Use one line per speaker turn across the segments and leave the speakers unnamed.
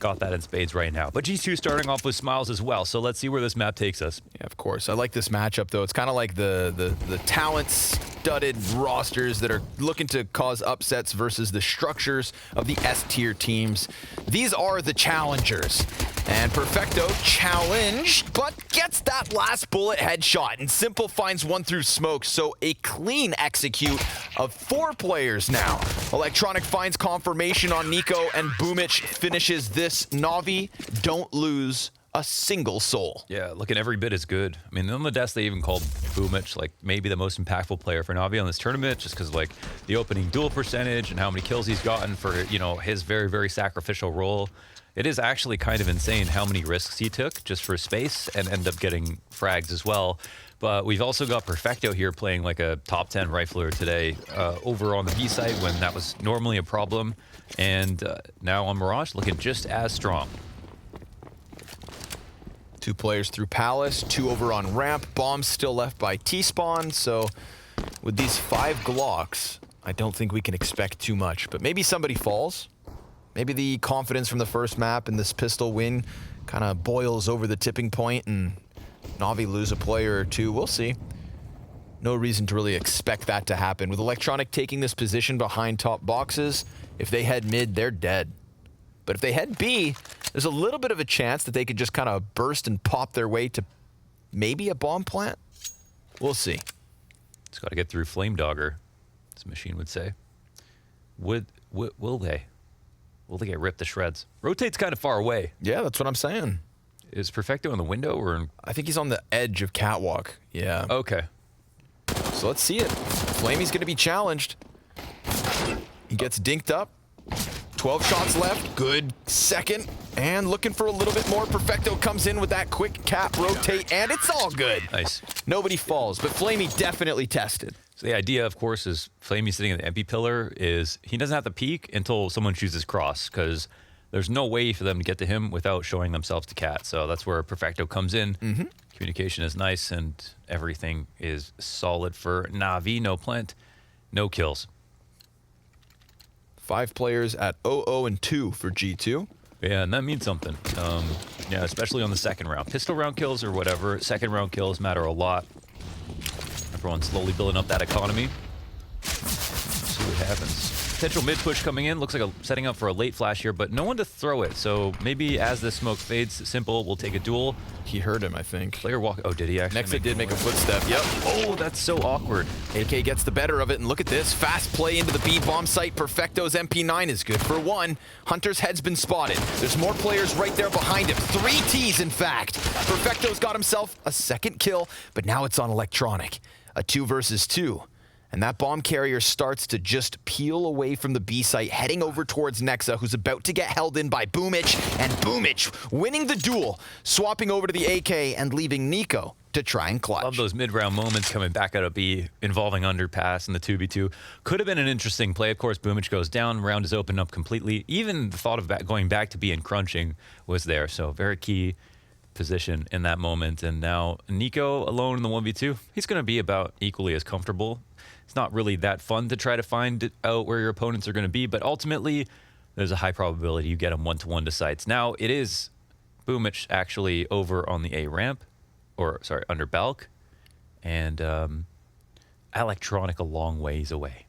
got that in spades right now. But G2 starting off with smiles as well, so let's see where this map takes us.
Yeah, of course. I like this matchup, though. It's kind of like the talent-studded rosters that are looking to cause upsets versus the structures of the S-tier teams. These are the challengers. And Perfecto challenged, but gets that last bullet headshot. And Simple finds one through smoke, so a clean execute of 4 players now. Electronic finds confirmation on niko, and boomich finishes this. Na'Vi don't lose a single soul.
Yeah, looking every bit as good. I mean, on the desk, they even called boomich like maybe the most impactful player for Na'Vi on this tournament, just because like the opening duel percentage and how many kills he's gotten for, you know, his very, very sacrificial role. It is actually kind of insane how many risks he took just for space and end up getting frags as well. But we've also got Perfecto here playing like a top 10 rifler today over on the B site when that was normally a problem. And now on Mirage looking just as strong.
2 players through Palace, 2 over on ramp. Bombs still left by T-spawn. So with these 5 Glocks, I don't think we can expect too much. But maybe somebody falls. Maybe the confidence from the first map and this pistol win kind of boils over the tipping point and Na'Vi lose a player or 2. We'll see. No reason to really expect that to happen. With Electronic taking this position behind top boxes, if they head mid, they're dead. But if they head B, there's a little bit of a chance that they could just kind of burst and pop their way to maybe a bomb plant. We'll see.
It's got to get through Flame Dogger, as Machine would say. Will they? Will they get ripped to shreds? Rotate's kind of far away.
Yeah, that's what I'm saying.
Is Perfecto in the window or?
I think he's on the edge of catwalk. Yeah.
Okay.
So let's see it. Flamey's going to be challenged. He gets dinked up. 12 shots left. Good second. And looking for a little bit more. Perfecto comes in with that quick cap rotate, and it's all good.
Nice.
Nobody falls, but Flamey definitely tested.
So the idea, of course, is Flamey sitting in the MP pillar is he doesn't have to peek until someone chooses cross, because there's no way for them to get to him without showing themselves to Cat. So that's where Perfecto comes in. Communication is nice, and everything is solid for Na'Vi. No plant, no kills.
5 players at 0-0-2 for G2.
Yeah, and that means something. Yeah, especially on the second round. Pistol round kills or whatever, second round kills matter a lot. Everyone's slowly building up that economy. See what happens. Potential mid push coming in. Looks like setting up for a late flash here, but no one to throw it. So maybe as the smoke fades, Simple will take a duel.
He heard him, I think.
Player walk. Oh, did he actually?
Nexa did make a footstep. Yep.
Oh, that's so awkward.
AK gets the better of it, and look at this. Fast play into the B bomb site. Perfecto's MP9 is good for 1. Hunter's head's been spotted. There's more players right there behind him. 3 Ts, in fact. Perfecto's got himself a second kill, but now it's on Electronic. A 2 versus 2. And that bomb carrier starts to just peel away from the B site, heading over towards Nexa, who's about to get held in by boomich, and boomich winning the duel, swapping over to the AK and leaving niko to try and clutch.
Love those mid-round moments coming back out of B, involving underpass and the 2v2. Could have been an interesting play. Of course, boomich goes down, round is opened up completely. Even the thought of going back to B and crunching was there, so very key position in that moment. And now niko alone in the 1v2, he's going to be about equally as comfortable. It's not really that fun to try to find out where your opponents are going to be, but ultimately there's a high probability you get them 1-to-1 to sites. Now it is boomich actually over on the A ramp, or sorry, under Balk, and Electronic a long ways away.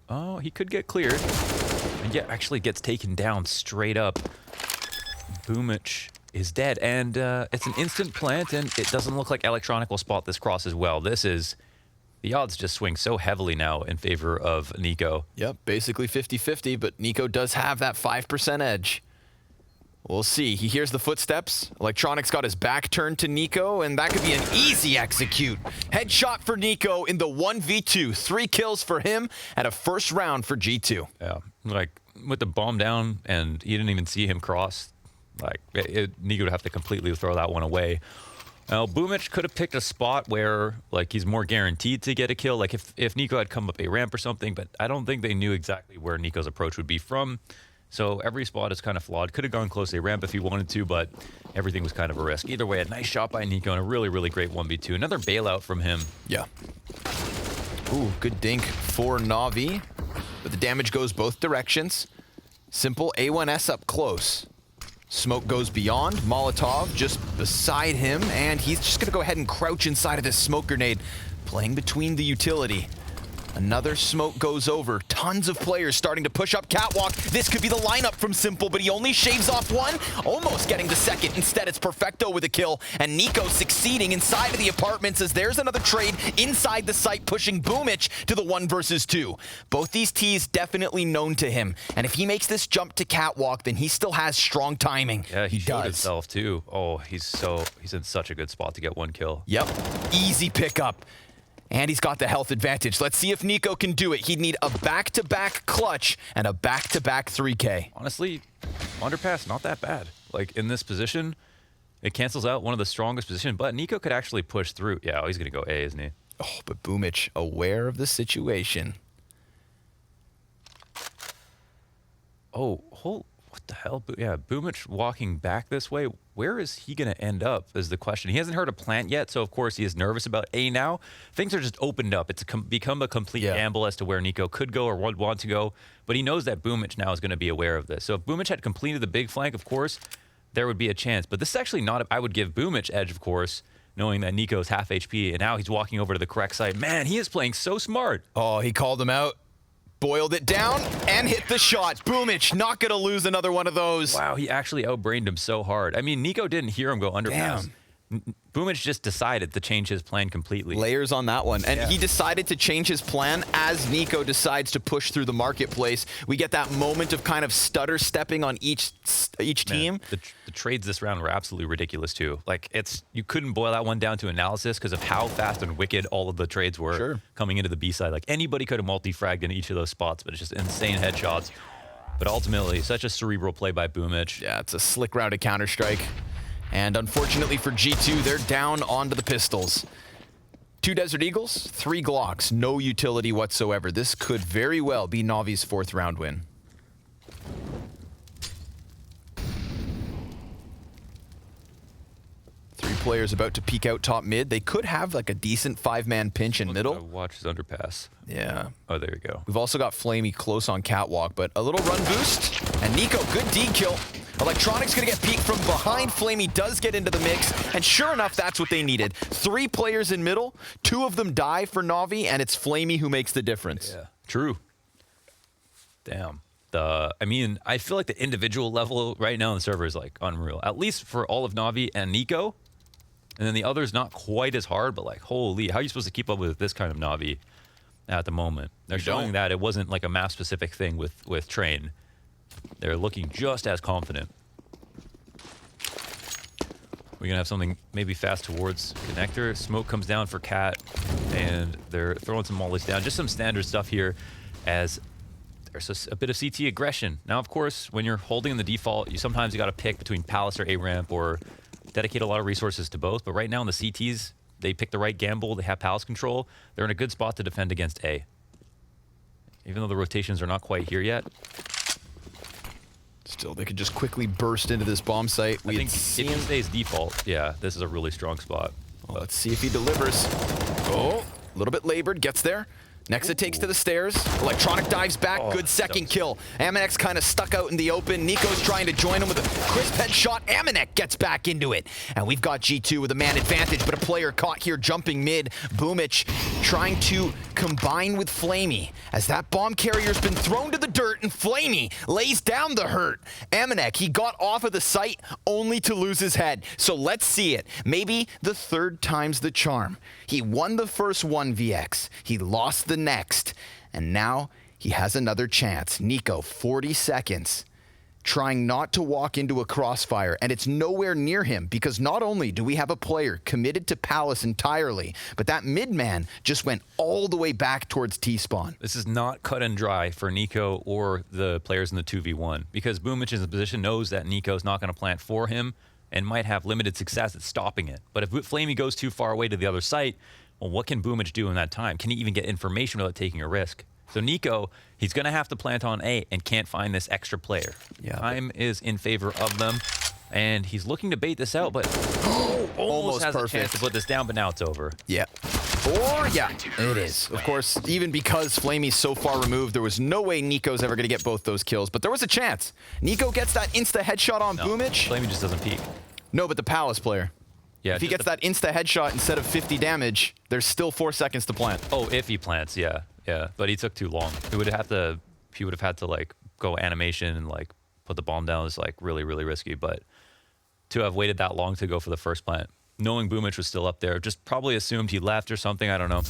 Oh, he could get cleared, and yeah, actually gets taken down straight up. boomich is dead, and it's an instant plant, and it doesn't look like Electronic will spot this cross as well. This is... The odds just swing so heavily now in favor of niko.
Yep, basically 50-50, but niko does have that 5% edge. We'll see. He hears the footsteps. Electronic's got his back turned to niko, and that could be an easy execute. Headshot for niko in the 1v2. 3 kills for him and a first round for G2.
Yeah, like with the bomb down, and you didn't even see him cross. Like, niko would have to completely throw that one away. Now, boomich could have picked a spot where, like, he's more guaranteed to get a kill. Like, if niko had come up a ramp or something, but I don't think they knew exactly where niko's approach would be from. So every spot is kind of flawed. Could have gone close to a ramp if he wanted to, but everything was kind of a risk. Either way, a nice shot by niko and a really, really great 1v2. Another bailout from him.
Yeah. Ooh, good dink for Na'Vi. But the damage goes both directions. Simple A1S up close. Smoke goes beyond. Molotov just beside him, and he's just going to go ahead and crouch inside of this smoke grenade, playing between the utility. Another smoke goes over. Tons of players starting to push up catwalk. This could be the lineup from Simple, but he only shaves off one, almost getting the second. Instead, it's Perfecto with a kill, and niko succeeding inside of the apartments as there's another trade inside the site, pushing boomich to the 1 versus 2. Both these Ts definitely known to him, and if he makes this jump to catwalk, then he still has strong timing.
Yeah, he showed
does.
himself too. Oh, he's in such a good spot to get 1 kill.
Yep, easy pickup. And he's got the health advantage. Let's see if niko can do it. He'd need a back-to-back clutch and a back-to-back 3K.
Honestly, underpass, not that bad. Like, in this position, it cancels out one of the strongest positions, but niko could actually push through. Yeah, he's going to go A, isn't he?
Oh, but boomich aware of the situation.
Oh, what the hell? Yeah, boomich walking back this way. Where is he going to end up is the question. He hasn't heard a plant yet, so of course he is nervous about A now. Things are just opened up. It's become a complete gamble as to where niko could go or would want to go, but he knows that boomich now is going to be aware of this. So if boomich had completed the big flank, of course, there would be a chance. But this is actually not, I would give boomich edge, of course, knowing that niko's half HP, and now he's walking over to the correct side. Man, he is playing so smart.
Oh, he called him out. Boiled it down and hit the shot. Boomich not going to lose another one of those.
Wow, he actually outbrained him so hard. I mean, niko didn't hear him go underpass. Boomich just decided to change his plan completely.
Layers on that one. And he decided to change his plan as niko decides to push through the marketplace. We get that moment of kind of stutter stepping on each team.
The trades this round were absolutely ridiculous too. Like, you couldn't boil that one down to analysis because of how fast and wicked all of the trades were coming into the B side. Like, anybody could have multi-fragged in each of those spots, but it's just insane headshots. But ultimately, such a cerebral play by boomich.
Yeah, it's a slick route of Counter-Strike. And unfortunately for G2, they're down onto the pistols. 2 Desert Eagles, 3 Glocks, no utility whatsoever. This could very well be Navi's 4th round win. Players about to peek out top mid. They could have like a decent 5-man pinch in middle.
Watch his underpass.
Yeah.
Oh, there you go.
We've also got Flamey close on catwalk, but a little run boost. And niko, good D kill. Electronic's gonna get peeked from behind. Flamey does get into the mix, and sure enough, that's what they needed. 3 players in middle, 2 of them die for Navi, and it's Flamey who makes the difference.
Yeah, true. Damn. I mean, I feel like the individual level right now on the server is like unreal. At least for all of Navi and niko. And then the other's not quite as hard, but like, holy, how are you supposed to keep up with this kind of Navi at the moment? They're showing that it wasn't like a map-specific thing with Train. They're looking just as confident. We're going to have something maybe fast towards connector. Smoke comes down for Cat, and they're throwing some mollies down. Just some standard stuff here as there's a bit of CT aggression. Now, of course, when you're holding in the default, you got to pick between Palace or A-Ramp or dedicate a lot of resources to both, but right now in the CTs, they pick the right gamble, they have Palace control, they're in a good spot to defend against A. Even though the rotations are not quite here yet.
Still, they could just quickly burst into this bomb site.
I think if he stays default, yeah, this is a really strong spot.
Well, let's see if he delivers. Oh, a little bit labored, gets there. Nexa takes to the stairs. Electronic dives back. Good second kill. amanek's kind of stuck out in the open. niko's trying to join him with a crisp headshot. amanek gets back into it. And we've got G2 with a man advantage, but a player caught here jumping mid. boomich trying to combine with Flamey as that bomb carrier's been thrown to the dirt, and Flamey lays down the hurt. amanek, he got off of the site only to lose his head. So let's see it. Maybe the 3rd time's the charm. He won the first 1vx. He lost the next, and now he has another chance. niko, 40 seconds, trying not to walk into a crossfire, and it's nowhere near him because not only do we have a player committed to Palace entirely, but that mid-man just went all the way back towards T-spawn.
This is not cut and dry for niko or the players in the 2v1 because boomich in the position knows that niko's not going to plant for him and might have limited success at stopping it. But if Flamey goes too far away to the other site, well, what can boomich do in that time? Can he even get information without taking a risk? So niko, he's going to have to plant on A and can't find this extra player. Yeah, time is in favor of them, and he's looking to bait this out, but almost has
perfect.
a chance to put this down, but now it's over.
Yeah. Or, yeah, it is. Of course, even because Flamey's so far removed, there was no way niko's ever going to get both those kills, but there was a chance. niko gets that insta headshot on Boomich.
Flamey just doesn't peek.
No, but the Palace player.
Yeah,
if he gets that insta headshot instead of 50 damage, there's still 4 seconds to plant.
Oh, if he plants, yeah. Yeah, but he took too long. He would have had to like go animation and like put the bomb down is like really, really risky, but to have waited that long to go for the first plant, knowing Boomich was still up there, just probably assumed he left or something, I don't know.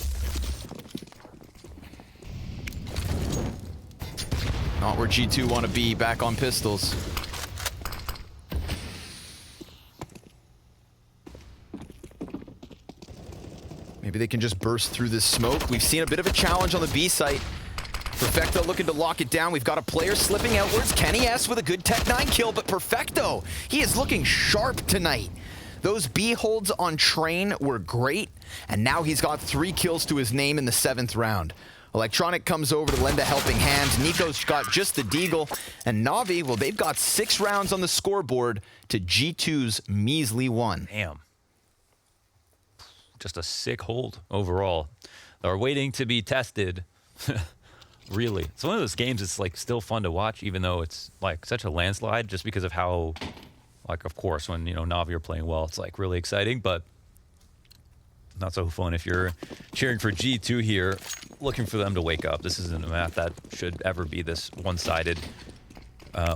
Not where G2 want to be, back on pistols. Maybe they can just burst through this smoke. We've seen a bit of a challenge on the B site. Perfecto looking to lock it down. We've got a player slipping outwards. Kenny S with a good Tech-9 kill, but Perfecto, he is looking sharp tonight. Those B holds on Train were great, and now he's got 3 kills to his name in the 7th round. Electronic comes over to lend a helping hand. niko's got just the deagle, and Navi, well, they've got 6 rounds on the scoreboard to G2's measly 1.
Damn. Just a sick hold overall. They're waiting to be tested. Really. It's one of those games that's like still fun to watch, even though it's like such a landslide just because of how, like, of course, when, you know, Navi are playing well, it's like really exciting, but not so fun if you're cheering for G2 here, looking for them to wake up. This isn't a map that should ever be this one-sided.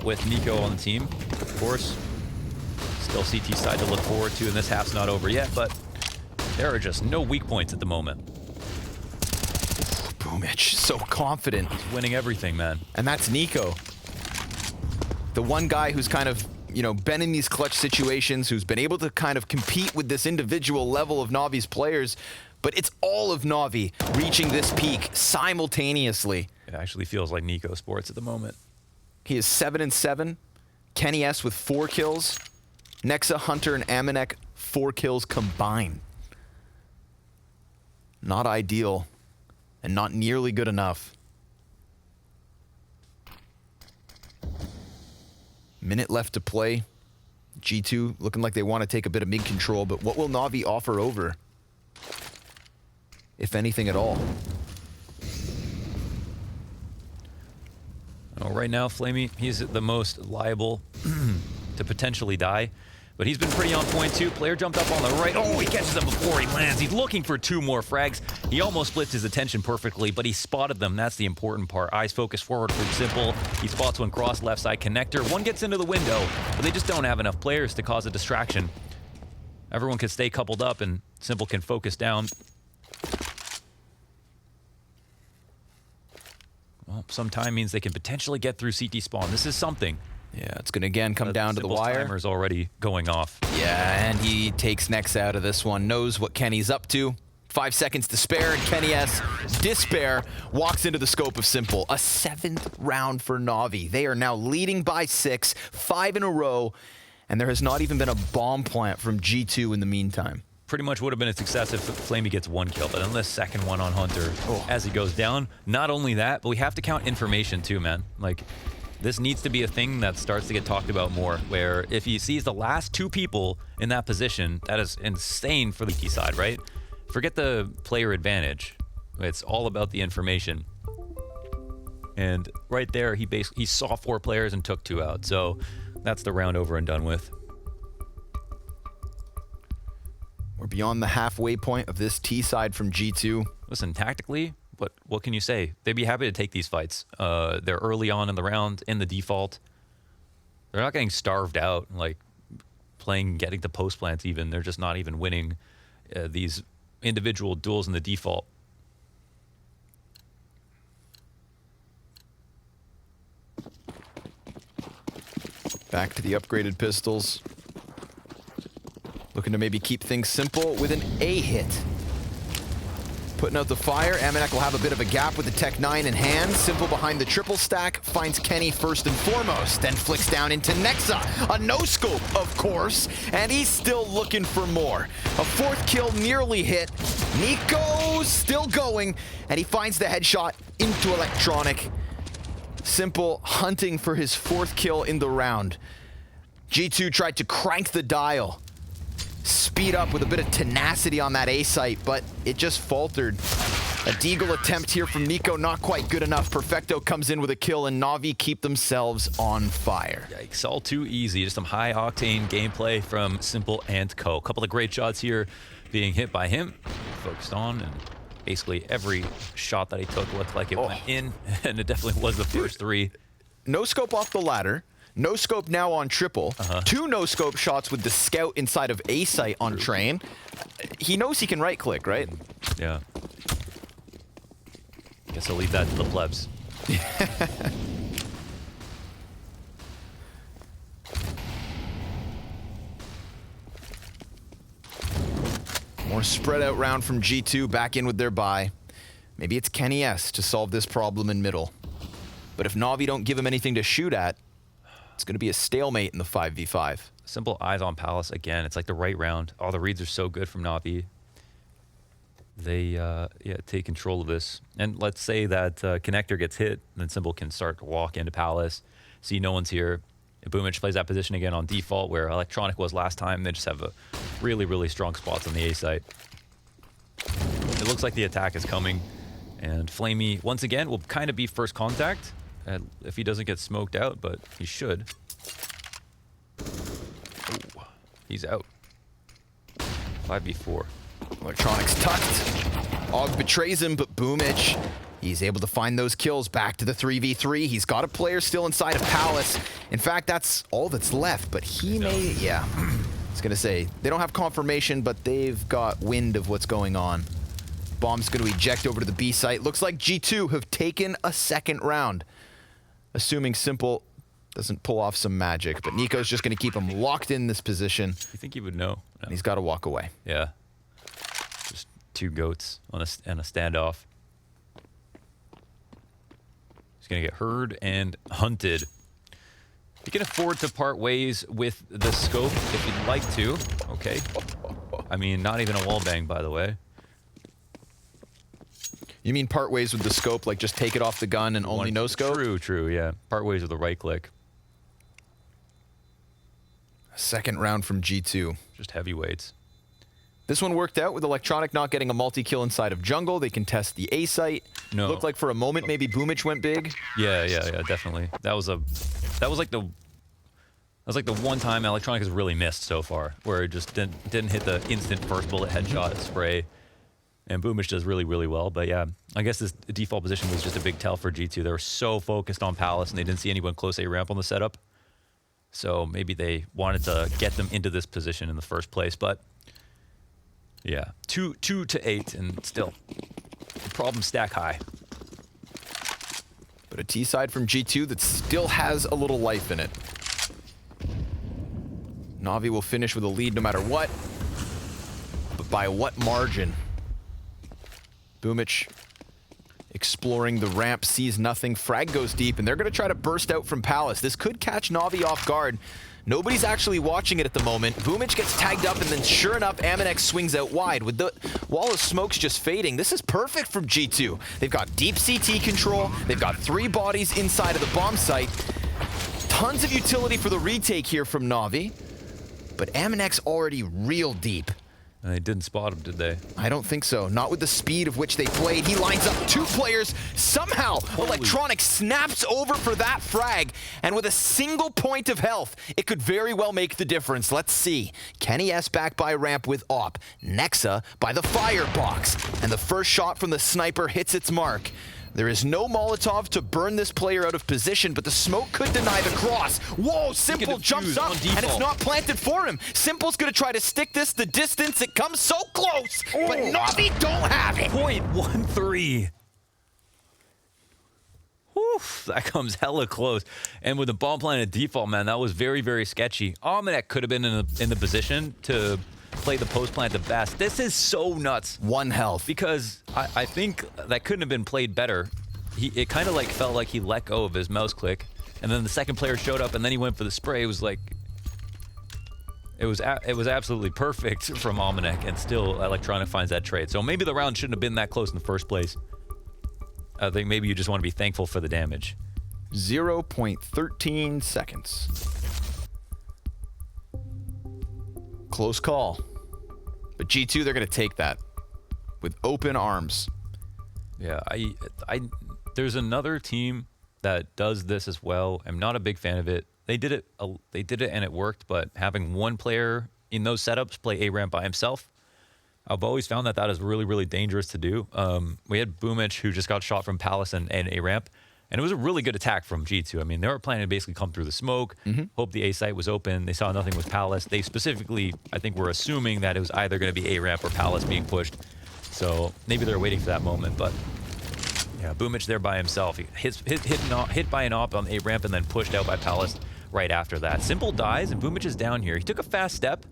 With niko on the team, of course. Still CT side to look forward to, and this half's not over yet, but there are just no weak points at the moment.
Boomich, so confident.
He's winning everything, man.
And that's niko. The one guy who's kind of, you know, been in these clutch situations, who's been able to kind of compete with this individual level of Navi's players, but it's all of Navi reaching this peak simultaneously.
It actually feels like niko sports at the moment.
He is 7-7. Kenny S with 4 kills. Nexa, Hunter, and Amanek 4 kills combined. Not ideal, and not nearly good enough. Minute left to play. G2 looking like they want to take a bit of mid control, but what will Navi offer over? If anything at all.
Oh, right now, Flamey, he's the most liable to potentially die. But he's been pretty on point too. Player jumped up on the right. Oh, he catches him before he lands. He's looking for 2 more frags. He almost splits his attention perfectly, but he spotted them. That's the important part. Eyes focus forward from Simple. He spots one cross left side connector. One gets into the window, but they just don't have enough players to cause a distraction. Everyone can stay coupled up and Simple can focus down. Well, some time means they can potentially get through CT spawn. This is something.
Yeah, it's going to again come down to the wire.
Timer's already going off.
Yeah, and he takes Nexa out of this one. Knows what Kenny's up to. 5 seconds to spare, and Kenny S, despair, walks into the scope of Simple. A 7th round for Navi. They are now leading by 6, 5 in a row, and there has not even been a bomb plant from G2 in the meantime.
Pretty much would have been a success if Flamey gets 1 kill, but then the second one on Hunter as he goes down. Not only that, but we have to count information too, man. Like, this needs to be a thing that starts to get talked about more, where if he sees the last 2 people in that position, that is insane for the key side, right? Forget the player advantage. It's all about the information. And right there, he saw 4 players and took 2 out. So that's the round over and done with.
We're beyond the halfway point of this T side from G2.
Listen, tactically, what can you say? They'd be happy to take these fights. They're early on in the round, in the default. They're not getting starved out, like getting to post plants even. They're just not even winning these individual duels in the default.
Back to the upgraded pistols. Looking to maybe keep things simple with an A hit. Putting out the fire. Amanek will have a bit of a gap with the Tech-9 in hand. Simple behind the triple stack. Finds Kenny first and foremost. Then flicks down into Nexa. A no-scope, of course. And he's still looking for more. A 4th kill nearly hit. niko's still going. And he finds the headshot into Electronic. Simple hunting for his 4th kill in the round. G2 tried to crank the dial. speed up with a bit of tenacity on that A site, but it just faltered. A deagle attempt here from niko, not quite good enough. Perfecto comes in with a kill, and Na'Vi keep themselves on fire.
Yikes, all too easy. Just some high-octane gameplay from Simple and Co. A couple of great shots here being hit by him. Focused on, and basically every shot that he took looked like it went in, and it definitely was the first three.
No scope off the ladder. No scope now on triple. Two no scope shots with the scout inside of A site on train. He knows he can right click, right?
Yeah. Guess I'll leave that to the plebs.
More spread out round from G2, back in with their buy. Maybe it's Kenny S to solve this problem in middle. But if Na'Vi don't give him anything to shoot at, it's going to be a stalemate in the 5v5.
Simple eyes on Palace again. It's like the right round. Oh, the reads are so good from Na'Vi. They yeah, take control of this. And let's say that connector gets hit, then Simple can start to walk into Palace, see no one's here. Boomich plays that position again on default where Electronic was last time. They just have a really, really strong spots on the A site. It looks like the attack is coming. And Flamey, once again, will kind of be first contact if he doesn't get smoked out, but he should. Ooh, he's out. 5v4.
Electronic's tucked. Og betrays him, but Boomich, he's able to find those kills back to the 3v3. He's got a player still inside of Palace. In fact, that's all that's left, but he may, yeah. I was gonna say, they don't have confirmation, but they've got wind of what's going on. Bomb's gonna eject over to the B site. Looks like G2 have taken a second round. Assuming Simple doesn't pull off some magic, but niko's just gonna keep him locked in this position.
You think he would know? No.
And he's gotta walk away.
Yeah. Just two goats on a standoff. He's gonna get heard and hunted. You can afford to part ways with the scope if you'd like to. Okay. I mean, not even a wall bang, by the way.
You mean part ways with the scope, like just take it off the gun and only no scope?
True, yeah. Part ways with the right click.
Second round from G2.
Just heavyweights.
This one worked out with Electronic not getting a multi-kill inside of jungle. They can test the A site.
No.
Looked like for a moment maybe Boomich went big.
Yeah, definitely. That was like the one time Electronic has really missed so far, where it just didn't hit the instant first bullet headshot spray. And Boomich does really, really well. But yeah, I guess this default position was just a big tell for G2. They were so focused on Palace and they didn't see anyone close A ramp on the setup. So maybe they wanted to get them into this position in the first place. But yeah, 2 to 8 and still the problem stack high.
But a T side from G2 that still has a little life in it. Na'Vi will finish with a lead no matter what. But by what margin? Boomich exploring the ramp, sees nothing. Frag goes deep, and they're going to try to burst out from Palace. This could catch Na'Vi off guard. Nobody's actually watching it at the moment. Boomich gets tagged up, and then sure enough, Amanex swings out wide. With the wall of smokes just fading, this is perfect from G2. They've got deep CT control. They've got 3 bodies inside of the bomb site. Tons of utility for the retake here from Na'Vi. But Amanex already real deep.
And they didn't spot him, did they?
I don't think so. Not with the speed of which they played. He lines up 2 players. Somehow, Electronic snaps over for that frag. And with a single point of health, it could very well make the difference. Let's see. Kenny S back by ramp with op. Nexa by the firebox. And the first shot from the sniper hits its mark. There is no Molotov to burn this player out of position, but the smoke could deny the cross. Whoa, Simple jumps up, and it's not planted for him. Simple's gonna try to stick this the distance. It comes so close, but Na'Vi don't have it.
0.13. Whew, that comes hella close. And with the bomb plan at default, man, that was very, very sketchy. Almanac could have been in the position to play the post plant the best. This is so nuts.
1 health.
Because I think that couldn't have been played better. It kind of like felt like he let go of his mouse click, and then the second player showed up, and then he went for the spray. It was like, it was absolutely perfect from Almanac, and still Electronic finds that trade. So maybe the round shouldn't have been that close in the first place. I think maybe you just want to be thankful for the damage.
0.13 seconds. Close call. But G2, they're going to take that with open arms.
Yeah, there's another team that does this as well. I'm not a big fan of it. They did it and it worked, but having one player in those setups play A ramp by himself, I've always found that that is really, really dangerous to do. We had Boomich, who just got shot from Palace and A ramp, and it was a really good attack from G2. I mean, they were planning to basically come through the smoke, hope the A site was open. They saw nothing with Palace. They specifically, I think, were assuming that it was either going to be A ramp or Palace being pushed. So maybe they're waiting for that moment, but yeah, Boomich there by himself. He hit by an op on A ramp and then pushed out by Palace right after that. Simple dies, and Boomich is down here. He took a fast step,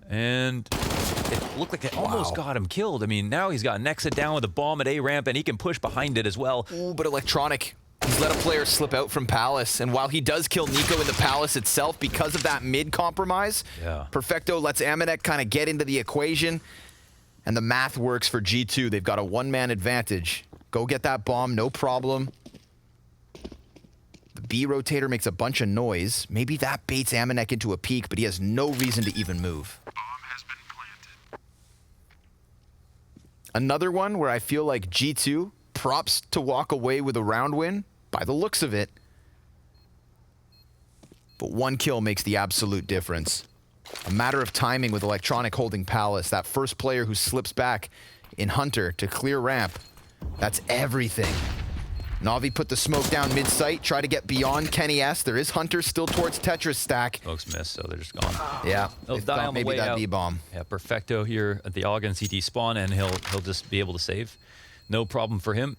and it looked like it almost got him killed. I mean, now he's got Nexa down with a bomb at A ramp, and he can push behind it as well.
Ooh, but Electronic, he's let a player slip out from Palace, and while he does kill niko in the Palace itself because of that mid compromise, Perfecto lets amanek kind of get into the equation, and the math works for G2. They've got a one-man advantage. Go get that bomb, no problem. The B rotator makes a bunch of noise. Maybe that baits amanek into a peek, but he has no reason to even move.
Bomb has been planted.
Another one where I feel like G2 props to walk away with a round win, by the looks of it. But one kill makes the absolute difference. A matter of timing with Electronic holding Palace. That first player who slips back in Hunter to clear ramp. That's everything. Navi put the smoke down mid-site, try to get beyond Kenny S. There is Hunter still towards Tetris stack.
Smokes missed, so they're just gone.
Yeah,
They'll die on the
maybe
way
that
out.
B-bomb.
Yeah, Perfecto here at the AUG and CT spawn, and he'll just be able to save. No problem for him.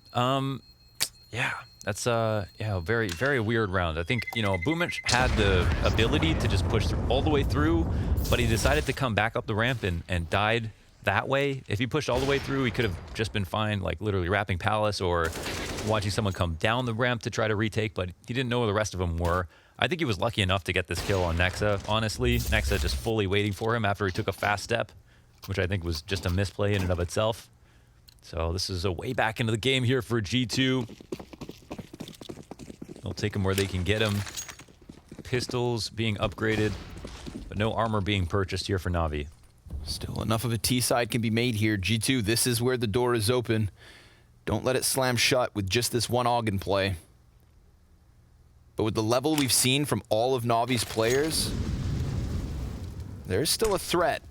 Yeah, that's very, very weird round. I think, you know, Boomich had the ability to just push through all the way through, but he decided to come back up the ramp and died that way. If he pushed all the way through, he could have just been fine, like literally wrapping Palace or watching someone come down the ramp to try to retake, but he didn't know where the rest of them were. I think he was lucky enough to get this kill on Nexa, honestly. Nexa just fully waiting for him after he took a fast step, which I think was just a misplay in and of itself. So this is a way back into the game here for G2. They'll take him where they can get him. Pistols being upgraded, but no armor being purchased here for Navi.
Still enough of a T-side can be made here. G2, this is where the door is open. Don't let it slam shut with just this one AUG in play. But with the level we've seen from all of Navi's players, there's still a threat.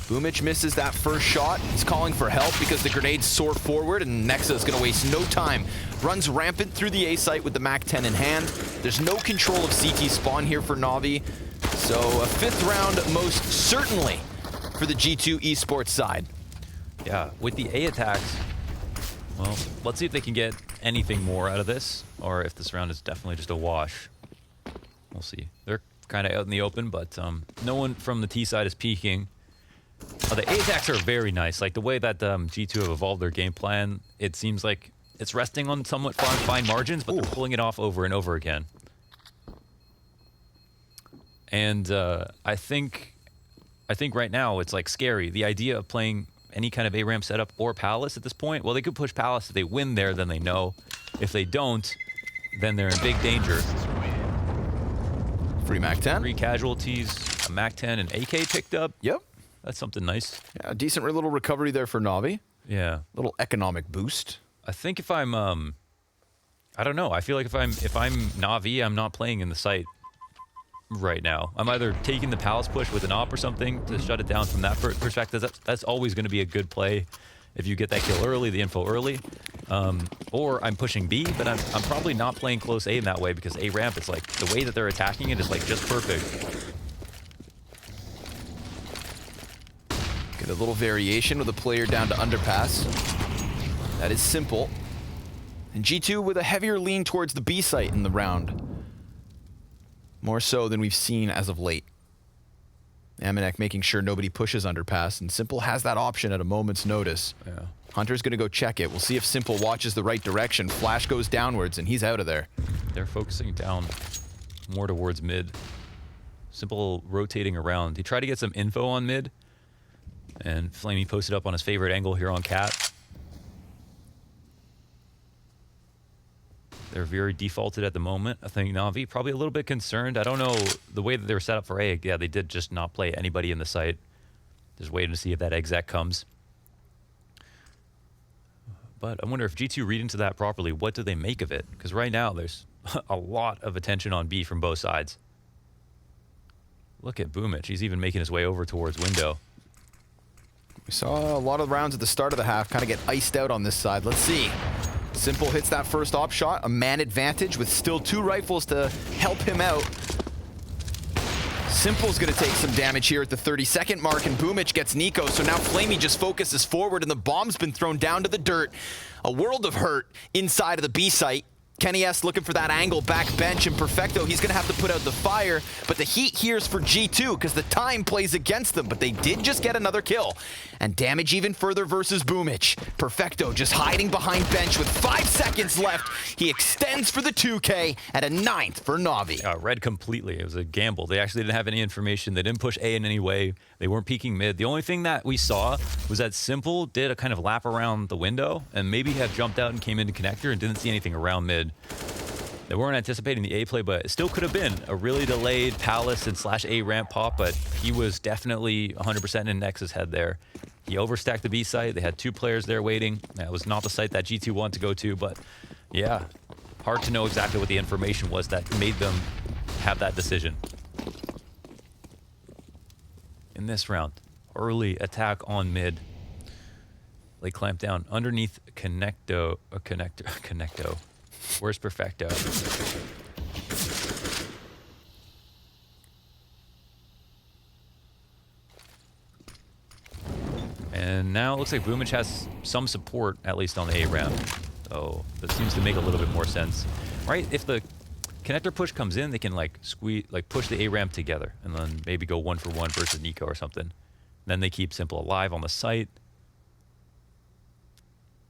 Boomich misses that first shot. He's calling for help because the grenades soar forward, and Nexa is going to waste no time. Runs rampant through the A site with the MAC-10 in hand. There's no control of CT spawn here for Navi. So a fifth round most certainly for the G2 esports side.
Yeah, with the A attacks, well, let's see if they can get anything more out of this, or if this round is definitely just a wash. We'll see. They're kind of out in the open, but no one from the T side is peeking. The A attacks are very nice. Like the way that G2 have evolved their game plan, it seems like it's resting on somewhat fine margins, but they're pulling it off over and over again. And I think right now it's like scary. The idea of playing any kind of A-ramp setup or Palace at this point, well, they could push Palace. If they win there, then they know. If they don't, then they're in big danger.
Free MAC-10.
3 casualties, a MAC-10, and AK picked up.
Yep.
That's something nice.
Yeah, a decent little recovery there for Navi.
Yeah.
Little economic boost.
I think if I'm, I don't know. I feel like if I'm Navi, I'm not playing in the site right now. I'm either taking the Palace push with an op or something to shut it down from that perspective. That's always going to be a good play if you get that kill early, the info early. Or I'm pushing B, but I'm probably not playing close A in that way because A ramp, it's like the way that they're attacking it is like just perfect.
Get a little variation with a player down to underpass. That is simple. And G2 with a heavier lean towards the B site in the round. More so than we've seen as of late. amanek making sure nobody pushes underpass, and Simple has that option at a moment's notice.
Yeah.
Hunter's gonna go check it. We'll see if Simple watches the right direction. Flash goes downwards, and he's out of there.
They're focusing down more towards mid. Simple rotating around. He tried to get some info on mid, and Flamey posted up on his favorite angle here on Cat. They're very defaulted at the moment. I think Na'Vi probably a little bit concerned. I don't know the way that they were set up for A. Yeah, they did just not play anybody in the site. Just waiting to see if that exec comes. But I wonder if G2 read into that properly, what do they make of it? Because right now there's a lot of attention on B from both sides. Look at Boomich. He's even making his way over towards window.
We saw a lot of rounds at the start of the half kind of get iced out on this side. Let's see. Simple hits that first op shot, a man advantage with still 2 rifles to help him out. Simple's gonna take some damage here at the 30-second mark, and Boomich gets niko, so now Flamey just focuses forward and the bomb's been thrown down to the dirt. A world of hurt inside of the B site. Kenny S looking for that angle, back bench, and Perfecto, he's gonna have to put out the fire, but the heat here is for G2 because the time plays against them, but they did just get another kill. And damage even further versus Boomich. Perfecto just hiding behind bench with 5 seconds left. He extends for the 2K at a 9th for Na'Vi.
Read completely. It was a gamble. They actually didn't have any information. They didn't push A in any way. They weren't peeking mid. The only thing that we saw was that Simple did a kind of lap around the window and maybe had jumped out and came into connector and didn't see anything around mid. They weren't anticipating the A play, but it still could have been a really delayed Palace and / A ramp pop, but he was definitely 100% in Nexa's head there. He overstacked the B site. They had 2 players there waiting. That was not the site that G2 wanted to go to, but yeah, hard to know exactly what the information was that made them have that decision. In this round, early attack on mid. They clamp down underneath connector. Where's Perfecto? And now it looks like Boomich has some support, at least on the A ramp. So that seems to make a little bit more sense. Right? If the connector push comes in, they can like push the A ramp together and then maybe go 1-for-1 versus niko or something. Then they keep Simple alive on the site.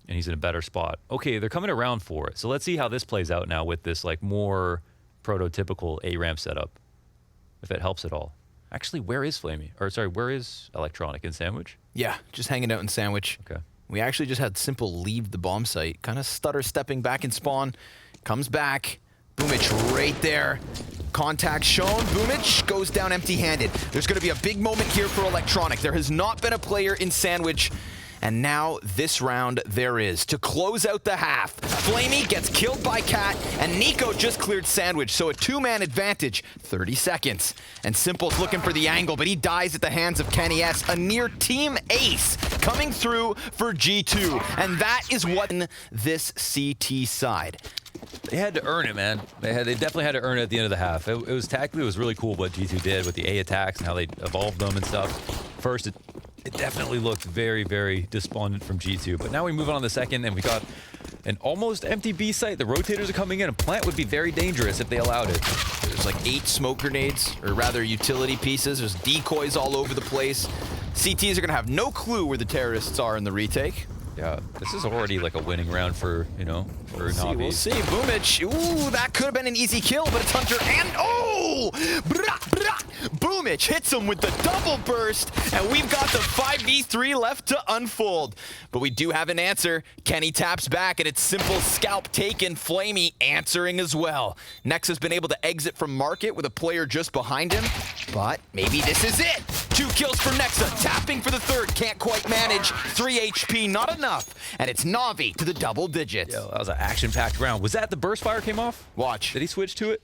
And he's in a better spot. Okay, they're coming around for it. So let's see how this plays out now with this like more prototypical A ramp setup. If it helps at all. Actually, where is Flamey? Or sorry, where is Electronic? In Sandwich?
Yeah, just hanging out in Sandwich.
Okay.
We actually just had Simple leave the bomb site, kind of stutter stepping back in spawn, comes back, Boomich right there. Contact shown, Boomich goes down empty-handed. There's gonna be a big moment here for Electronic. There has not been a player in Sandwich, and now this round there is. To close out the half, Flamey gets killed by Cat, and niko just cleared Sandwich, so a 2-man advantage, 30 seconds. And Simple's looking for the angle, but he dies at the hands of Kenny S, a near team ace coming through for G2, and that is what in this CT side.
They had to earn it, man. They definitely had to earn it at the end of the half. It was tactically, it was really cool what G2 did with the A attacks and how they evolved them and stuff. First, it definitely looked very, very despondent from G2. But now we move on to the second, and we got an almost empty B site. The rotators are coming in. A plant would be very dangerous if they allowed it.
There's like 8 smoke grenades, or rather utility pieces. There's decoys all over the place. CTs are gonna have no clue where the terrorists are in the retake.
Yeah, this is already like a winning round for, you know, for Na'Vi.
We'll see. Boomich. Ooh, that could have been an easy kill, but it's Hunter and oh! Boomich hits him with the double burst, and we've got the 5v3 left to unfold. But we do have an answer. Kenny taps back, and it's Simple scalp taken. Flamey answering as well. Nexa's been able to exit from market with a player just behind him, but maybe this is it. 2 kills for Nexa, tapping for the 3rd, can't quite manage. 3 HP, not enough. And it's Na'Vi to the double digits.
Yo, that was an action-packed round. Was that the burst fire came off?
Watch.
Did he switch to it?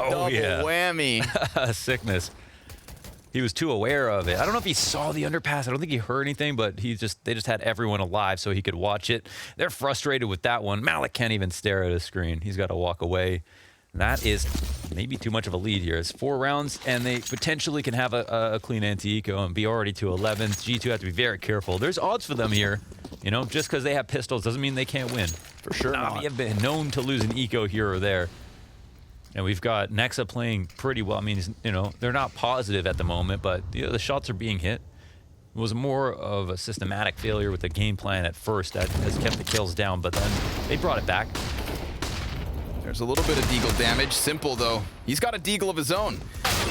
Oh,
double
yeah.
whammy.
Sickness. He was too aware of it. I don't know if he saw the underpass. I don't think he heard anything, but they just had everyone alive so he could watch it. They're frustrated with that one. Malik can't even stare at his screen. He's got to walk away. That is maybe too much of a lead here. It's 4 rounds, and they potentially can have a clean anti-eco and be already to 11. G2 have to be very careful. There's odds for them here. You know, just because they have pistols doesn't mean they can't win.
For sure not.
Na'Vi have been known to lose an eco here or there. And we've got Nexa playing pretty well. I mean, you know, they're not positive at the moment, but you know, the shots are being hit. It was more of a systematic failure with the game plan at first that has kept the kills down, but then they brought it back.
There's a little bit of deagle damage. Simple, though. He's got a deagle of his own.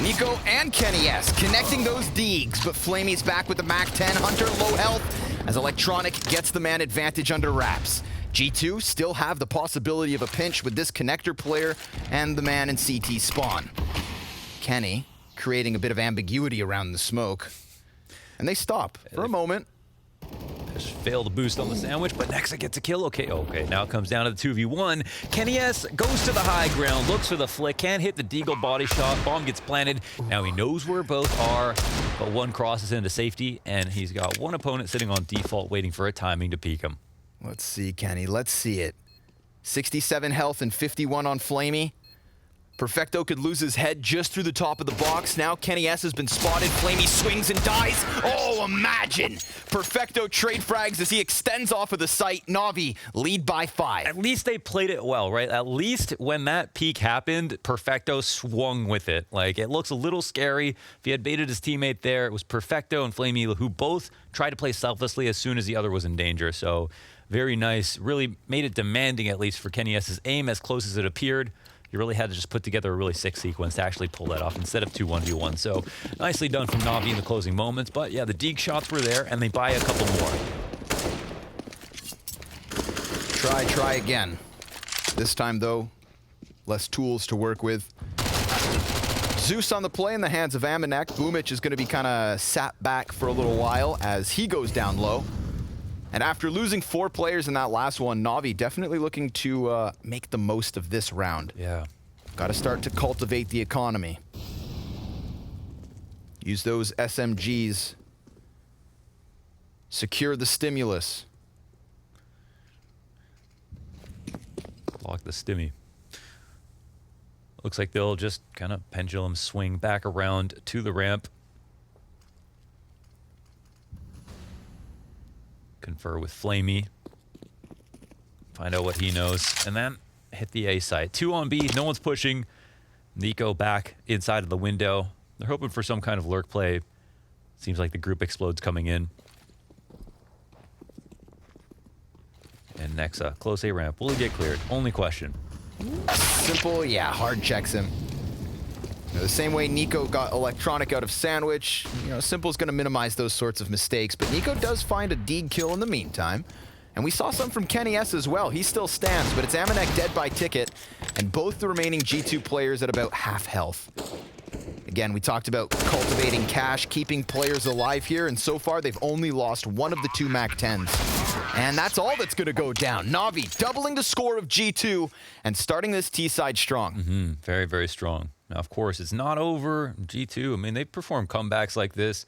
niko and Kenny S connecting those deags, but Flamey's back with the Mac 10. Hunter low health as Electronic gets the man advantage under wraps.
G2 still have the possibility of a pinch with this connector player and the man in CT spawn. Kenny creating a bit of ambiguity around the smoke. And they stop for a moment.
Just failed to boost on the sandwich, but Nexa gets a kill. Okay, now it comes down to the 2v1. Kenny S goes to the high ground, looks for the flick, can't hit the deagle body shot. Bomb gets planted. Now he knows where both are, but one crosses into safety, and he's got one opponent sitting on default waiting for a timing to peek him.
Let's see, Kenny. Let's see it. 67 health and 51 on Flamey. Perfecto could lose his head just through the top of the box. Now Kenny S has been spotted. Flamey swings and dies. Oh, imagine! Perfecto trade frags as he extends off of the site. Na'Vi lead by 5.
At least they played it well, right? At least when that peak happened, Perfecto swung with it. Like, it looks a little scary. If he had baited his teammate there, it was Perfecto and Flamey who both tried to play selflessly as soon as the other was in danger. So, very nice. Really made it demanding, at least, for Kenny S's aim as close as it appeared. You really had to just put together a really sick sequence to actually pull that off instead of 2 1v1. So nicely done from Na'Vi in the closing moments. But yeah, the deke shots were there, and they buy a couple more.
Try again. This time, though, less tools to work with. Zeus on the play in the hands of amanek. Boomich is going to be kind of sat back for a little while as he goes down low. And after losing 4 players in that last one, Na'Vi definitely looking to make the most of this round.
Yeah.
Got to start to cultivate the economy. Use those SMGs. Secure the stimulus.
Block the stimmy. Looks like they'll just kind of pendulum swing back around to the ramp. Confer with Flamey. Find out what he knows. And then hit the A site. 2 on B. No one's pushing. niko back inside of the window. They're hoping for some kind of lurk play. Seems like the group explodes coming in. And nexa. Close A ramp. Will he get cleared? Only question.
Simple, yeah, hard checks him. The same way niko got electronic out of sandwich, Simple's going to minimize those sorts of mistakes, but niko does find a deed kill in the meantime. And we saw some from Kenny S as well. He still stands, but it's amanek dead by ticket, and both the remaining G2 players at about half health. Again, we talked about cultivating cash, keeping players alive here, and so far they've only lost one of the 2 MAC-10s. And that's all that's going to go down. Na'Vi doubling the score of G2 and starting this T-side strong.
Very, very strong. Now, of course, it's not over. G2, I mean, they perform comebacks like this.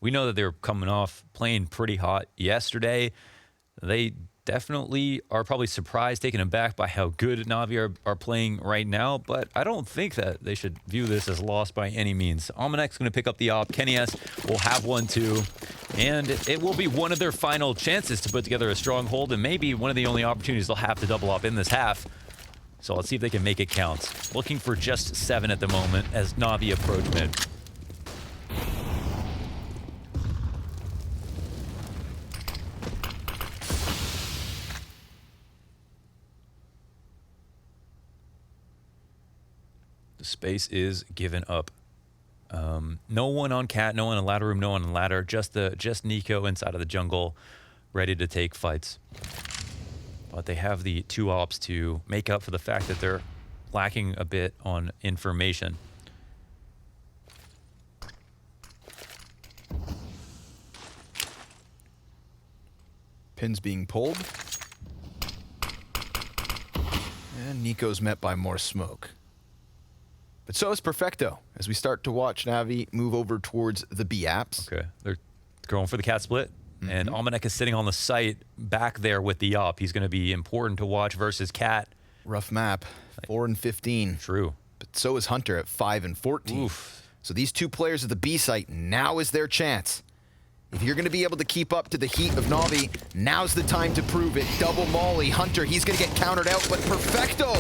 We know that they're coming off playing pretty hot yesterday. They definitely are probably surprised, taken aback by how good Na'Vi are playing right now, but I don't think that they should view this as lost by any means. almanek's going to pick up the op. Kenny S will have one too, and it will be one of their final chances to put together a stronghold, and maybe one of the only opportunities they'll have to double up in this half. So let's see if they can make it count. Looking for just 7 at the moment as Na'Vi approach mid. The space is given up. No one on cat, no one in ladder room, no one in ladder. Just niko inside of the jungle, ready to take fights. But they have the 2 ops to make up for the fact that they're lacking a bit on information.
Pins being pulled. And niko's met by more smoke. But so is Perfecto, as we start to watch Na'Vi move over towards the B apps.
Okay, they're going for the cat split. And amanek is sitting on the site back there with the op. He's going to be important to watch versus cat.
Rough map, 4 and 15.
True.
But so is Hunter at 5 and 14.
Oof.
So these 2 players at the B site, now is their chance. If you're going to be able to keep up to the heat of Na'Vi, now's the time to prove it. Double molly. Hunter, he's going to get countered out, but Perfecto,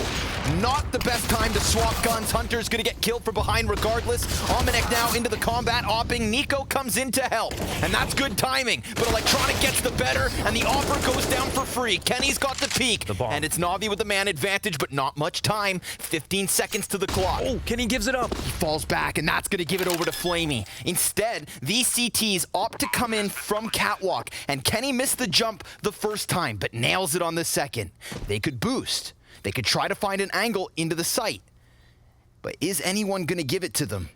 not the best time to swap guns. Hunter's going to get killed from behind regardless. amanek now into the combat, opping. niko comes in to help, and that's good timing. But Electronic gets the better, and the offer goes down for free. Kenny's got the peak, and it's Na'Vi with the man advantage, but not much time. 15 seconds to the clock.
Oh, Kenny gives it up.
He falls back, and that's going to give it over to Flamey. Instead, these CTs opt to come in from catwalk, and Kenny missed the jump the first time, but nails it on the second. They could boost. They could try to find an angle into the site. But is anyone going to give it to them?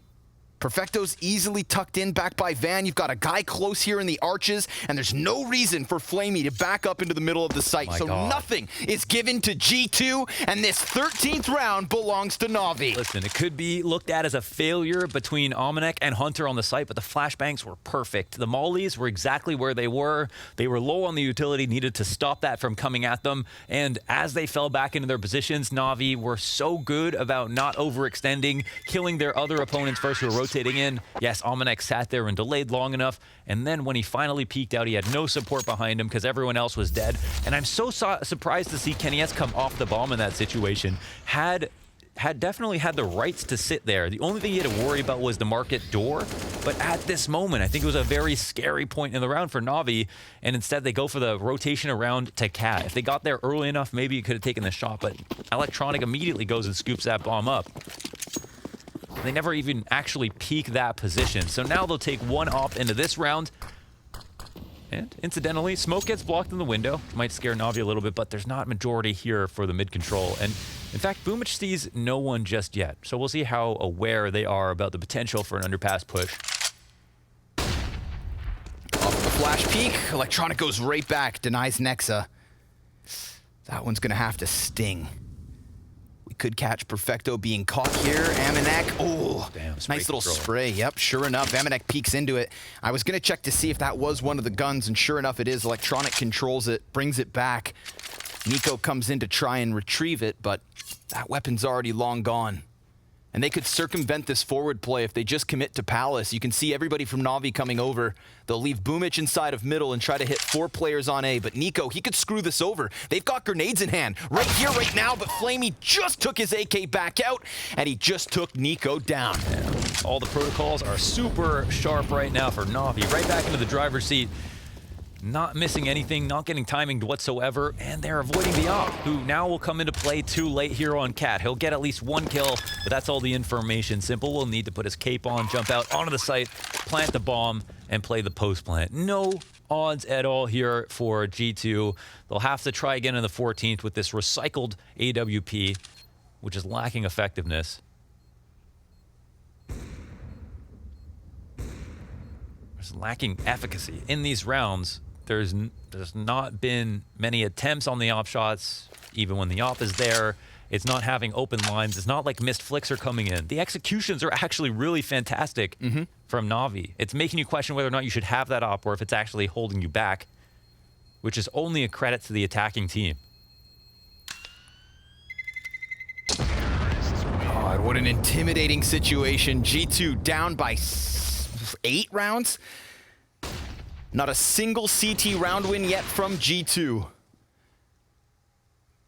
Perfecto's easily tucked in back by Van. You've got a guy close here in the arches, and there's no reason for Flamey to back up into the middle of the site. So nothing is given to G2, and this 13th round belongs to Navi.
Listen, it could be looked at as a failure between almanawwk and Hunter on the site, but the flashbangs were perfect. The mollies were exactly where they were. They were low on the utility, needed to stop that from coming at them. And as they fell back into their positions, Navi were so good about not overextending, killing their other opponents first who were rotating in. Yes, almanawwk sat there and delayed long enough, and then when he finally peeked out, he had no support behind him because everyone else was dead. And I'm so surprised to see kennyS come off the bomb in that situation. Had definitely had the rights to sit there. The only thing he had to worry about was the market door. But at this moment, I think it was a very scary point in the round for Navi, and instead they go for the rotation around to Cat. If they got there early enough, maybe he could have taken the shot, but Electronic immediately goes and scoops that bomb up. They never even actually peak that position. So now they'll take one op into this round. And incidentally, smoke gets blocked in the window. Might scare Navi a little bit, but there's not majority here for the mid control. And in fact, boomich sees no one just yet. So we'll see how aware they are about the potential for an underpass push.
Off the flash peek, Electronic goes right back, denies Nexa. That one's gonna have to sting. Could catch Perfecto being caught here. nawwk, oh,
damn,
nice little
control.
spray. Yep, sure enough, nawwk peeks into it. I was gonna check to see if that was one of the guns, and sure enough it is. Electronic controls it, brings it back. niko comes in to try and retrieve it, but that weapon's already long gone. And they could circumvent this forward play if they just commit to Palace. You can see everybody from Navi coming over. They'll leave boomich inside of middle and try to hit 4 players on A. But niko, he could screw this over. They've got grenades in hand right here, right now. But Flamey just took his AK back out, and he just took niko down.
All the protocols are super sharp right now for Navi. Right back into the driver's seat. Not missing anything, not getting timing whatsoever, and they're avoiding the op, who now will come into play too late here on Cat. He'll get at least 1 kill, but that's all the information. Simple will need to put his cape on, jump out onto the site, plant the bomb, and play the post plant. No odds at all here for G2. They'll have to try again in the 14th with this recycled AWP, which is lacking effectiveness. It's lacking efficacy in these rounds. There's not been many attempts on the op shots, even when the op is there. It's not having open lines. It's not like missed flicks are coming in. The executions are actually really fantastic from Navi. It's making you question whether or not you should have that op or if it's actually holding you back, which is only a credit to the attacking team.
God, what an intimidating situation. G2 down by 8 rounds. Not a single CT round win yet from G2.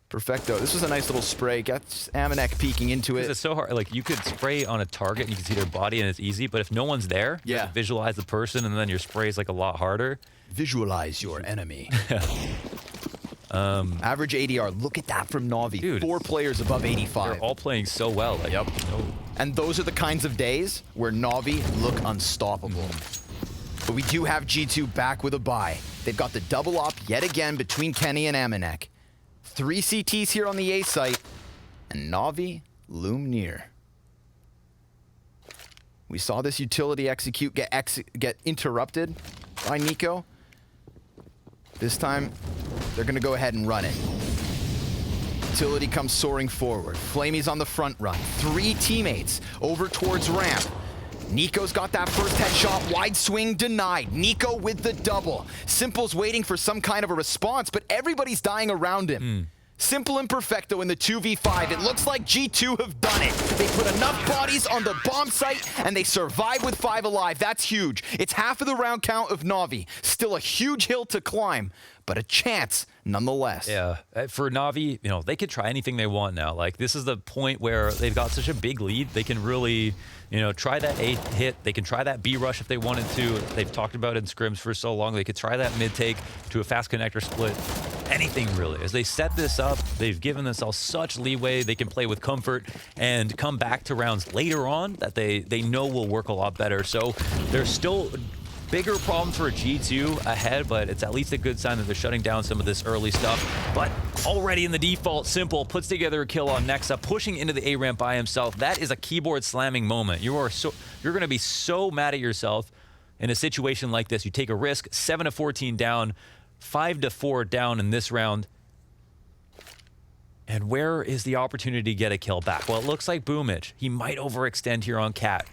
Perfecto. This was a nice little spray. Gets nawwk peeking into it.
It's so hard. Like, you could spray on a target and you can see their body and it's easy, but if no one's there, you have to visualize the person and then your spray is like a lot harder.
Visualize your enemy. Average ADR. Look at that from Navi.
Dude,
4 players above 85.
They're all playing so well. Like,
Yep.
no.
And those are the kinds of days where Navi look unstoppable. But we do have G2 back with a bye. They've got the double op yet again between Kenny and nawwk. 3 CTs here on the A site, and Navi loom near. We saw this utility execute get interrupted by niko. This time, they're gonna go ahead and run it. Utility comes soaring forward. Flamey's on the front run. 3 teammates over towards ramp. niko's got that first headshot, wide swing denied. niko with the double. Simple's waiting for some kind of a response, but everybody's dying around him. Simple and Perfecto in the 2v5. It looks like G2 have done it. They put enough bodies on the bomb site, and they survive with 5 alive. That's huge. It's half of the round count of Navi. Still a huge hill to climb, but a chance nonetheless.
Yeah, for Navi, you know, they could try anything they want now. Like, this is the point where they've got such a big lead. They can really, you know, try that A hit. They can try that B rush if they wanted to. They've talked about it in scrims for so long. They could try that mid take to a fast connector split. Anything really. As they set this up, they've given themselves such leeway. They can play with comfort and come back to rounds later on that they know will work a lot better. So they're still Bigger problem for G2 ahead, but it's at least a good sign that they're shutting down some of this early stuff. But already in the default, Simple puts together a kill on Nexa, pushing into the A ramp by himself. That is a keyboard slamming moment. You're going to be so mad at yourself in a situation like this. You take a risk, 7-14 down, 5-4 down in this round. And where is the opportunity to get a kill back? Well, it looks like Boomich. He might overextend here on Cat.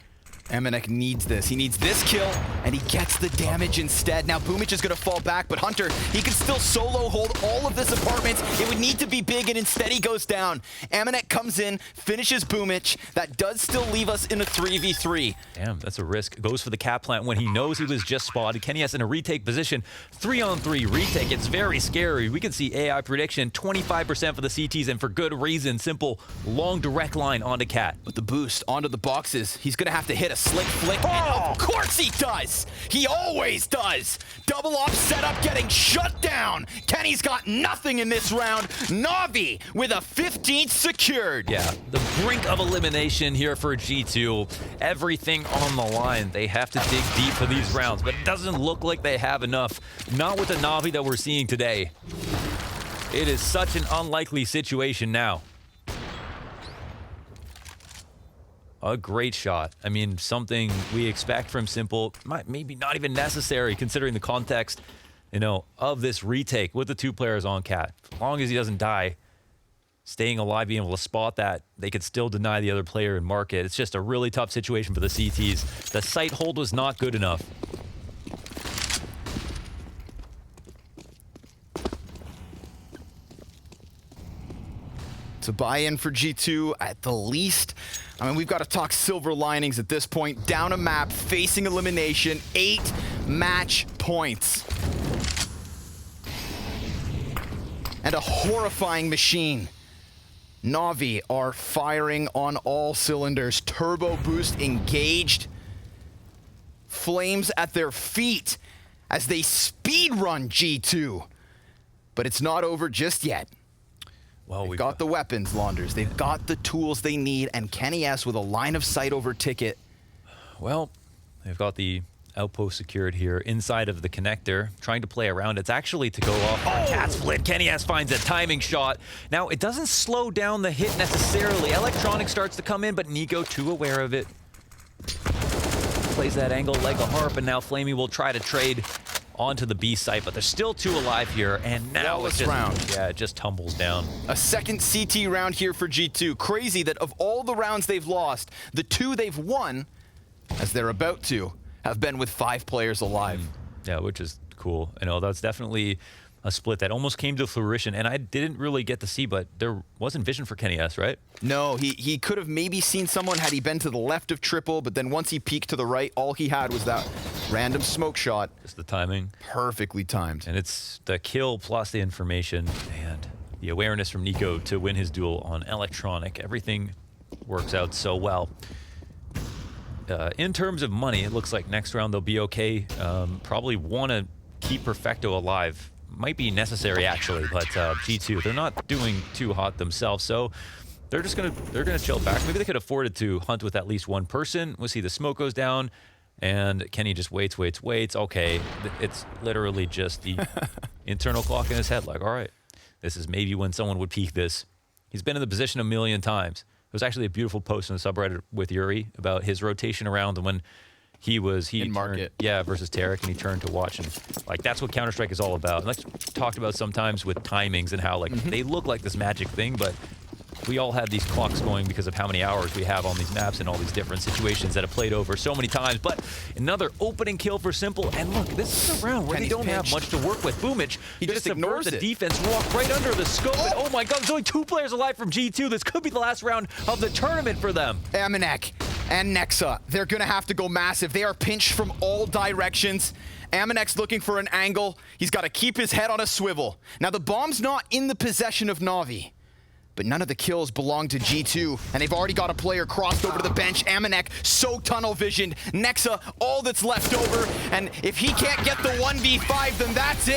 MNEK needs this. He needs this kill, and he gets the damage instead. Now, Boomich is going to fall back, but Hunter, he can still solo hold all of this apartments. It would need to be big, and instead he goes down. MNEK comes in, finishes Boomich. That does still leave us in a 3v3.
Damn, that's a risk. Goes for the cat plant when he knows he was just spotted. kennyS in a retake position. 3-on-3 retake. It's very scary. We can see AI prediction, 25% for the CTs, and for good reason. Simple, long direct line onto Cat.
With the boost onto the boxes, he's going to have to hit a slick flick, and of course he does! He always does! Double op setup getting shut down! Kenny's got nothing in this round. Na'Vi with a 15th secured.
Yeah, the brink of elimination here for G2. Everything on the line. They have to dig deep for these rounds, but it doesn't look like they have enough. Not with the Na'Vi that we're seeing today. It is such an unlikely situation now. A great shot. I mean, something we expect from Simple, maybe not even necessary considering the context, you know, of this retake with the two players on Cat. As long as he doesn't die, staying alive, being able to spot that, they could still deny the other player and mark it. It's just a really tough situation for the CTs. The sight hold was not good enough.
To buy in for G2 at the least. I mean, we've got to talk silver linings at this point. Down a map, facing elimination, 8 match points. And a horrifying machine. Na'Vi are firing on all cylinders. Turbo boost engaged. Flames at their feet as they speed run G2. But it's not over just yet.
Well,
They've got the weapons, Launders. They've got the tools they need, and kennyS with a line of sight over ticket.
Well, they've got the outpost secured here inside of the connector, trying to play around. It's actually to go off on Cat split. kennyS finds a timing shot. Now, it doesn't slow down the hit necessarily. Electronic starts to come in, but niko too aware of it. Plays that angle like a harp, and now Flamey will try to trade onto the B site, but there's still 2 alive here, and now it's just, yeah, it just tumbles down.
A second CT round here for G2. Crazy that of all the rounds they've lost, the 2 they've won, as they're about to, have been with 5 players alive.
Yeah, which is cool. I know that's definitely a split that almost came to fruition, and I didn't really get to see, but there wasn't vision for kennyS, right?
No, he could have maybe seen someone had he been to the left of triple, but then once he peeked to the right, all he had was that random smoke shot.
Just the timing.
Perfectly timed.
And it's the kill plus the information and the awareness from niko to win his duel on electronic. Everything works out so well. In terms of money, it looks like next round they'll be okay. Probably want to keep Perfecto alive. Might be necessary actually, but G2, they're not doing too hot themselves, so they're gonna chill back. Maybe they could afford it to hunt with at least one person. We'll see the smoke goes down, and Kenny just waits. Okay, it's literally just the internal clock in his head. Like, all right, this is maybe when someone would peek this. He's been in the position a million times. It was actually a beautiful post in the subreddit with Yuri about his rotation around and when he
in market.
Yeah, versus CeRq, and he turned to watch, and like that's what Counter-Strike is all about. And like talked about sometimes with timings and how like they look like this magic thing, but we all have these clocks going because of how many hours we have on these maps and all these different situations that have played over so many times. But another opening kill for Simple, and look, this is a round where they don't have much to work with. Boomich,
he just ignores
the
it.
defense, walk right under the scope, and oh my god, there's only 2 players alive from G2. This could be the last round of the tournament for them.
MNEK and Nexa, they're gonna have to go massive. They are pinched from all directions. MNEK's looking for an angle. He's got to keep his head on a swivel. Now the bomb's not in the possession of Na'Vi, but none of the kills belong to G2, and they've already got a player crossed over to the bench. MNEK, so tunnel visioned. Nexa, all that's left over, and if he can't get the 1v5, then that's it.